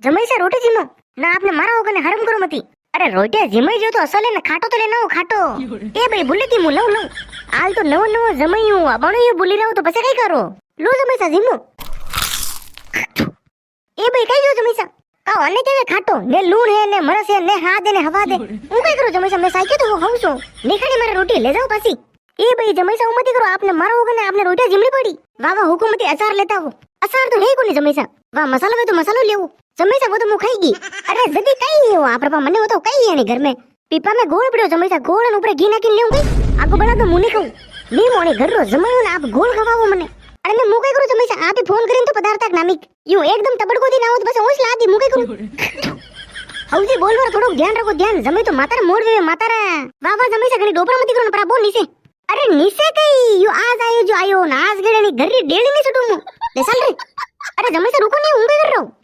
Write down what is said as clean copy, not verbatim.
જમાઈ છે રોટી જીમો ના આપને મારા વગર હરમ કરો મતી અરે રોટિયા જીમાઈ જો તો અસલે ને ખાટો તો લે નવો ખાટો એ ભાઈ ભૂલી તી હું લઉં હાલ તો નવો નવો જમાયું આ બણ્યું ભૂલી રહું તો પછી કઈ કરો લો જમાઈ સા જીમો એ ભાઈ કઈ જો જમાઈ સા કા અને કેવે ખાટો ને લૂણ હે ને મરસ હે ને હા દે ને હવા દે હું કઈ કરું જમાઈ સા મે સાઈકે તો હું છું નીકળી મારે રોટી લે જાવ પાછી એ ભાઈ જમાઈ સા ઉમતી કરો આપને મારો વગર ને આપને રોટિયા જીમડી પડી વાહ વાહ હુકુમતી અચાર લેતા હો અચાર તો હે કોની જમાઈ સા વાહ મસાલો વે તો મસાલો લેવો जमाई सा वो तो मुंह खाएगी अरे जदी कई नहीं हुआ आप पर मने वो तो कई है नहीं घर में पीपा में गोल पड़ो जमाई सा गोल ऊपर घी नाखी लेऊं गई आगो बड़ा तो मुंह नहीं कहूं नहीं मोने घर रो जमायो ने आप गोल खवावो मने अरे मैं मुंह कई करू जमाई सा आप फोन करीन तो पदार्थ नामिक यूं एकदम तबड़को दी ना हो तो बस ओस लादी मुंह कई करू हौजी बोलवर थोड़ो ध्यान रखो ध्यान जमाई तो मातारा मोड़ वे मातारा वाह वाह जमाई सा घणी डोपरा मती करो परा बो नीचे अरे नीचे कई यू आज आयो जो आयो नाज गेड़े नी घर री डेली नहीं छटू मु ले चल रे अरे जमाई सा रुको नहीं हूं कई कर रहा हूं